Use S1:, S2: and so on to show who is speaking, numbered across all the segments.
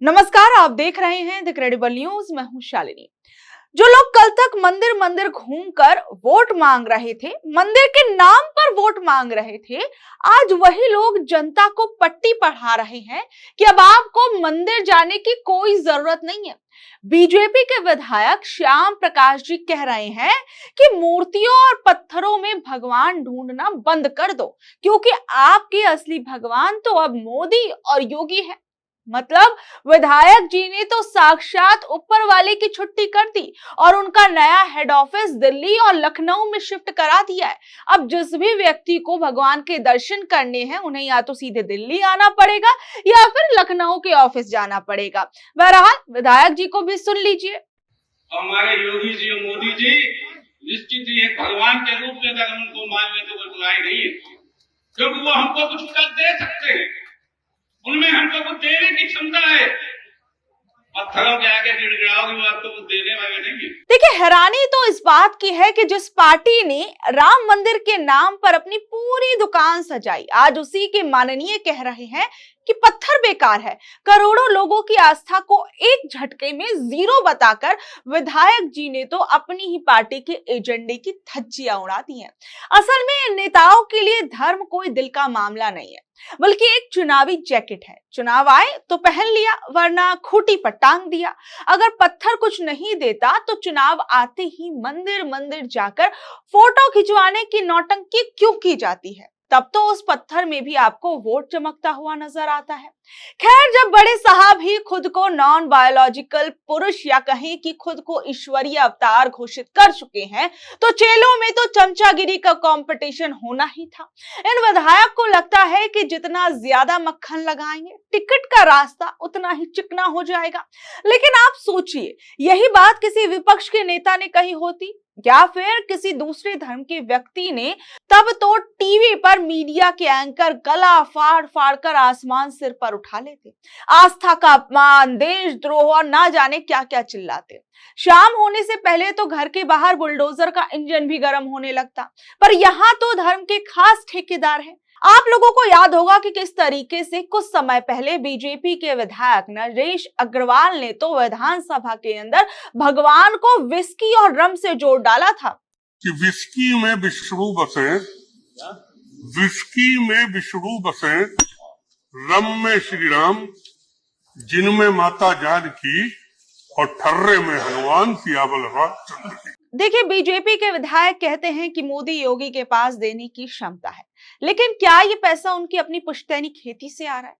S1: नमस्कार, आप देख रहे हैं द क्रेडिबल न्यूज। मैं हूं शालिनी। जो लोग कल तक मंदिर मंदिर घूमकर वोट मांग रहे थे, मंदिर के नाम पर वोट मांग रहे थे, आज वही लोग जनता को पट्टी पढ़ा रहे हैं कि अब आपको मंदिर जाने की कोई जरूरत नहीं है। बीजेपी के विधायक श्याम प्रकाश जी कह रहे हैं कि मूर्तियों और पत्थरों में भगवान ढूंढना बंद कर दो, क्योंकि आपके असली भगवान तो अब मोदी और योगी है। मतलब विधायक जी ने तो साक्षात ऊपर वाले की छुट्टी कर दी और उनका नया हेड ऑफिस दिल्ली और लखनऊ में शिफ्ट करा दिया है। अब जिस भी व्यक्ति को भगवान के दर्शन करने हैं, उन्हें या तो सीधे दिल्ली आना पड़ेगा या फिर लखनऊ के ऑफिस जाना पड़ेगा। बहरहाल विधायक जी को भी सुन लीजिए।
S2: हमारे योगी जी और मोदी जी निश्चित ही एक भगवान के रूप में अगर उनको मान ले तो वो बुराई नहीं है, क्योंकि वो हमको कुछ कर दे सकते हैं, उनमें हमको कुछ देने की क्षमता है। पत्थरों के आगे गिड़गिड़ाओगे, वो आपको कुछ देने वाले नहीं है।
S1: देखिए, हैरानी तो इस बात की है कि जिस पार्टी ने राम मंदिर के नाम पर अपनी पूरी दुकान सजाई, आज उसी के माननीय कह रहे हैं कि पत्थर बेकार है। करोड़ों लोगों की आस्था को एक झटके में जीरो बताकर विधायक जी ने तो अपनी ही पार्टी के एजेंडे की धज्जियां उड़ा दी हैं। असल में इन नेताओं के लिए धर्म कोई दिल का मामला नहीं है, बल्कि एक चुनावी जैकेट है। चुनाव आए तो पहन लिया, वरना खूंटी पर टांग दिया। अगर पत्थर कुछ नहीं देता तो चुनाव आते ही मंदिर मंदिर जाकर फोटो खिंचवाने की नौटंकी क्यों की जाती है? तब तो उस पत्थर में भी आपको वोट चमकता हुआ नजर आता है। खैर, जब बड़े साहब ही खुद को नॉन बायोलॉजिकल पुरुष या कहें कि खुद को ईश्वरीय अवतार घोषित कर चुके हैं, तो चेलों में तो चमचागिरी का कंपटीशन होना ही था। इन विधायक को लगता है कि जितना ज्यादा मक्खन लगाएंगे, टिकट का रास्ता उतना ही चिकना हो जाएगा। लेकिन आप सोचिए, यही बात किसी विपक्ष के नेता ने कही होती या फिर किसी दूसरे धर्म के व्यक्ति ने, तब तो टीवी पर मीडिया के एंकर गला फाड़ फाड़ कर आसमान सिर पर उठा लेते, आस्था का अपमान, देशद्रोह और ना जाने क्या क्या चिल्लाते। शाम होने से पहले तो घर के बाहर बुलडोजर का इंजन भी गर्म होने लगता। पर यहाँ तो धर्म के खास ठेकेदार हैं। आप लोगों को याद होगा कि किस तरीके से कुछ समय पहले बीजेपी के विधायक नरेश अग्रवाल ने तो विधानसभा के अंदर भगवान को विस्की और रम से जोड़ डाला था
S3: कि विस्की में विष्णु बसे, विस्की में विष्णु बसे, रम में श्री राम, जिनमें माता जानकी और ठर्रे में हनुमान, सियावल रामचंद्र की।
S1: देखिए, बीजेपी के विधायक कहते हैं कि मोदी योगी के पास देने की क्षमता है, लेकिन क्या ये पैसा उनकी अपनी पुश्तैनी खेती से आ रहा है?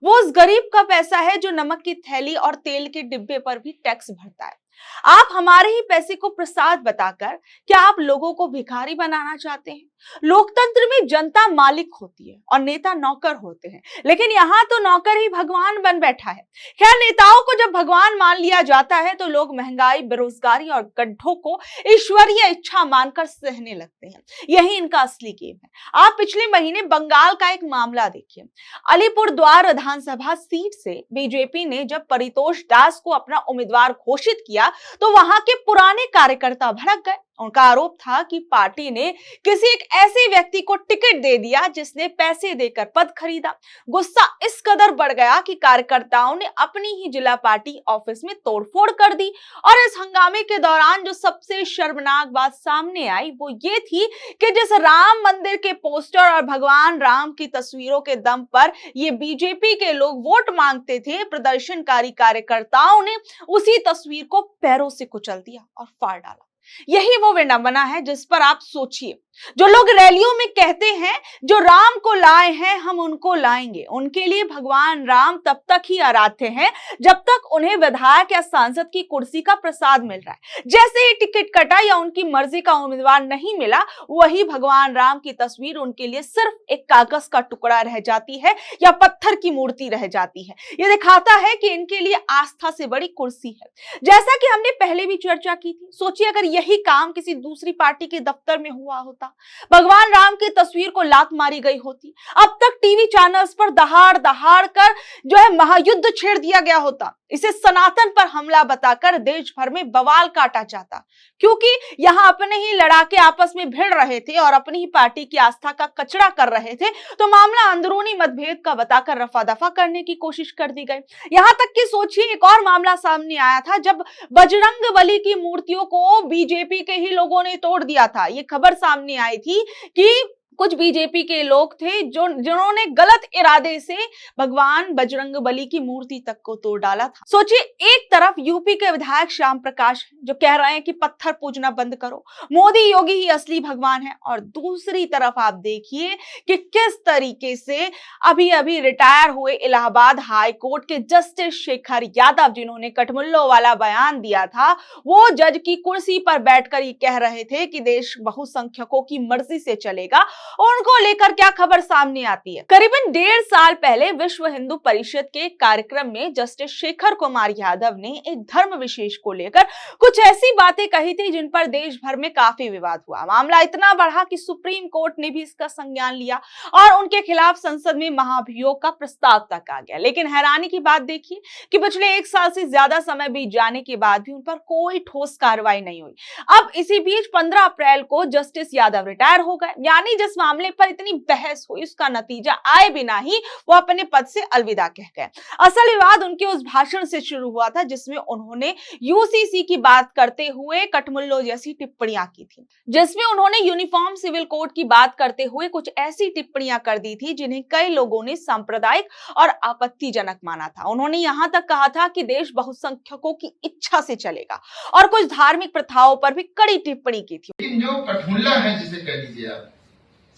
S1: वो उस गरीब का पैसा है जो नमक की थैली और तेल के डिब्बे पर भी टैक्स भरता है। आप हमारे ही पैसे को प्रसाद बताकर क्या आप लोगों को भिखारी बनाना चाहते हैं? लोकतंत्र में जनता मालिक होती है और नेता नौकर होते हैं, लेकिन यहाँ तो नौकर ही भगवान बन बैठा है। खैर, नेताओं को जब भगवान मान लिया जाता है तो लोग महंगाई, बेरोजगारी और गड्ढों को ईश्वरीय इच्छा मानकर सहने लगते हैं। यही इनका असली गेम है। आप पिछले महीने बंगाल का एक मामला देखिए। अलीपुरद्वार विधानसभा सीट से बीजेपी ने जब परितोष दास को अपना उम्मीदवार घोषित किया तो वहां के पुराने कार्यकर्ता भड़क गए। उनका आरोप था कि पार्टी ने किसी एक ऐसे व्यक्ति को टिकट दे दिया जिसने पैसे देकर पद खरीदा। गुस्सा इस कदर बढ़ गया कि कार्यकर्ताओं ने अपनी ही जिला पार्टी ऑफिस में तोड़फोड़ कर दी। और इस हंगामे के दौरान जो सबसे शर्मनाक बात सामने आई वो ये थी कि जिस राम मंदिर के पोस्टर और भगवान राम की तस्वीरों के दम पर ये बीजेपी के लोग वोट मांगते थे, प्रदर्शनकारी कार्यकर्ताओं ने उसी तस्वीर को पैरों से कुचल दिया और फाड़ डाला। यही वो विडंबना है जिस पर आप सोचिए। जो लोग रैलियों में कहते हैं जो राम को लाए हैं हम उनको लाएंगे, उनके लिए भगवान राम तब तक ही आराध्य हैं जब तक उन्हें विधायक या सांसद की कुर्सी का प्रसाद मिल रहा है। जैसे ही टिकट कटा या उनकी मर्जी का उम्मीदवार नहीं मिला, वही भगवान राम की तस्वीर उनके लिए सिर्फ एक कागज का टुकड़ा रह जाती है या पत्थर की मूर्ति रह जाती है। यह दिखाता है कि इनके लिए आस्था से बड़ी कुर्सी है। जैसा कि हमने पहले भी चर्चा की थी, सोचिए अगर यही काम किसी दूसरी पार्टी के दफ्तर में हुआ होता, भगवान राम की तस्वीर को लात मारी गई होती, अब तक टीवी चैनल्स पर दहाड़ दहाड़ कर जो है महायुद्ध छेड़ दिया गया होता। इसे सनातन पर हमला बताकर देश भर में बवाल काटा जाता, क्योंकि यहां अपने ही लड़ाके आपस में भिड़ रहे थे और अपनी ही पार्टी की आस्था का कचरा कर रहे थे, तो मामला अंदरूनी मतभेद का बताकर रफा दफा करने की कोशिश कर दी गई। यहां तक कि सोचिए, एक और मामला सामने आया था जब बजरंगबली की मूर्तियों को बीजेपी के ही लोगों ने तोड़ दिया था। ये खबर सामने आई थी कि कुछ बीजेपी के लोग थे जिन्होंने गलत इरादे से भगवान बजरंगबली की मूर्ति तक को तोड़ डाला था। सोचिए, एक तरफ यूपी के विधायक श्याम प्रकाश जो कह रहे हैं कि पत्थर पूजना बंद करो, मोदी योगी ही असली भगवान है, और दूसरी तरफ आप देखिए कि किस तरीके से अभी अभी रिटायर हुए इलाहाबाद हाई कोर्ट के जस्टिस शेखर यादव, जिन्होंने कठमुल्लो वाला बयान दिया था, वो जज की कुर्सी पर बैठकर ये कह रहे थे कि देश बहुसंख्यकों की मर्जी से चलेगा। उनको लेकर क्या खबर सामने आती है? करीबन 1.5 साल पहले विश्व हिंदू परिषद के कार्यक्रम में जस्टिस शेखर कुमार यादव ने एक धर्म विशेष को लेकर कुछ ऐसी बातें कही थी जिन पर देश भर में काफी विवाद हुआ। मामला इतना बढ़ा कि सुप्रीम कोर्ट ने भी इसका संज्ञान लिया और उनके खिलाफ संसद में महाभियोग का प्रस्ताव तक आ गया। लेकिन हैरानी की बात देखिए कि पिछले 1 साल से ज्यादा समय बीत जाने के बाद भी उन पर कोई ठोस कार्रवाई नहीं हुई। अब इसी बीच 15 अप्रैल को जस्टिस यादव रिटायर हो गए, यानी जिस मामले पर इतनी बहस हुई उसका नतीजा आए बिना ही वो अपने पद से अलविदा कह गए। असल विवाद उनके उस भाषण से शुरू हुआ था जिसमें उन्होंने यूसीसी की बात करते हुए कठमुल्लो जैसी टिप्पणियां की थी, जिसमें उन्होंने यूनिफॉर्म सिविल कोड की बात करते हुए कुछ ऐसी टिप्पणियां कर दी थी जिन्हें कई लोगों ने सांप्रदायिक और आपत्तिजनक माना था। उन्होंने यहां तक कहा था कि देश बहुसंख्यकों की इच्छा से चलेगा और कुछ धार्मिक प्रथाओं पर भी कड़ी टिप्पणी की थी।
S4: लेकिन जो कठमुल्ला है, जिसे कह लीजिए आप,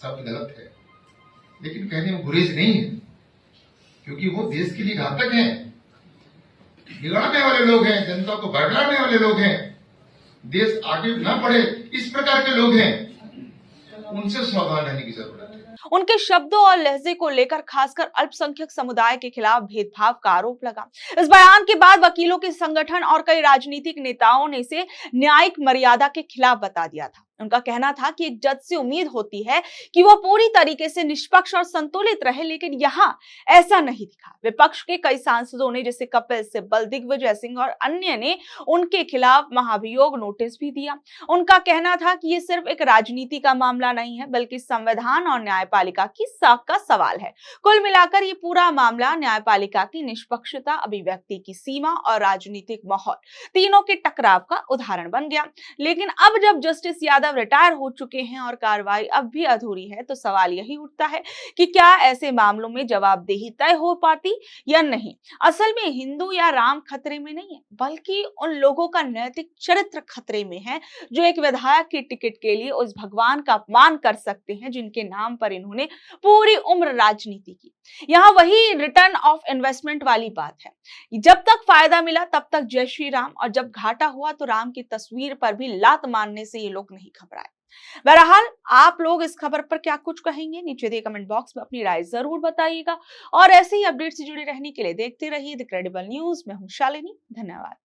S4: शब्द गलत है, लेकिन कहने में गुरेज नहीं है, क्योंकि वो देश के लिए घातक हैं, बिगाड़ने वाले लोग हैं, जनता को भड़काने वाले लोग हैं, देश आगे न बढ़े इस प्रकार के लोग हैं, उनसे सावधान रहने की जरूरत है।
S1: उनके शब्दों और लहजे को लेकर खासकर अल्पसंख्यक समुदाय के खिलाफ भेदभाव का आरोप लगा। इस बयान के बाद वकीलों के संगठन और कई राजनीतिक नेताओं ने इसे न्यायिक मर्यादा के खिलाफ बता दिया था। उनका कहना था कि एक जज से उम्मीद होती है कि वो पूरी तरीके से निष्पक्ष और संतुलित रहे, लेकिन यहाँ ऐसा नहीं दिखा। विपक्ष के कई सांसदों ने, जैसे कपिल सिब्बल, दिग्विजय सिंह और अन्य ने उनके खिलाफ महाभियोग नोटिस भी दिया। उनका कहना था कि ये सिर्फ एक राजनीति का मामला नहीं है, बल्कि संविधान और न्यायपालिका की साख का सवाल है। कुल मिलाकर ये पूरा मामला न्यायपालिका की निष्पक्षता, अभिव्यक्ति की सीमा और राजनीतिक माहौल तीनों के टकराव का उदाहरण बन गया। लेकिन अब जब जस्टिस यादव रिटायर हो चुके हैं और कार्रवाई अब भी अधूरी है, तो सवाल यही उठता है कि क्या ऐसे मामलों में जवाबदेही तय हो पाती या नहीं। असल में हिंदू या राम खतरे में नहीं है, बल्कि उन लोगों का नैतिक चरित्र खतरे में है जो एक विधायक की टिकट के लिए उस भगवान का अपमान कर सकते हैं जिनके नाम पर इन्होंने पूरी उम्र राजनीति की। यहाँ वही रिटर्न ऑफ इन्वेस्टमेंट वाली बात है, जब तक फायदा मिला तब तक जय श्री राम, और जब घाटा हुआ तो राम की तस्वीर पर भी लात मारने से ये लोग नहीं घबराए। बहरहाल, आप लोग इस खबर पर क्या कुछ कहेंगे? नीचे दिए कमेंट बॉक्स में अपनी राय जरूर बताइएगा और ऐसे ही अपडेट से जुड़े रहने के लिए देखते रहिए द क्रेडिबल न्यूज। मैं हूं शालिनी, धन्यवाद।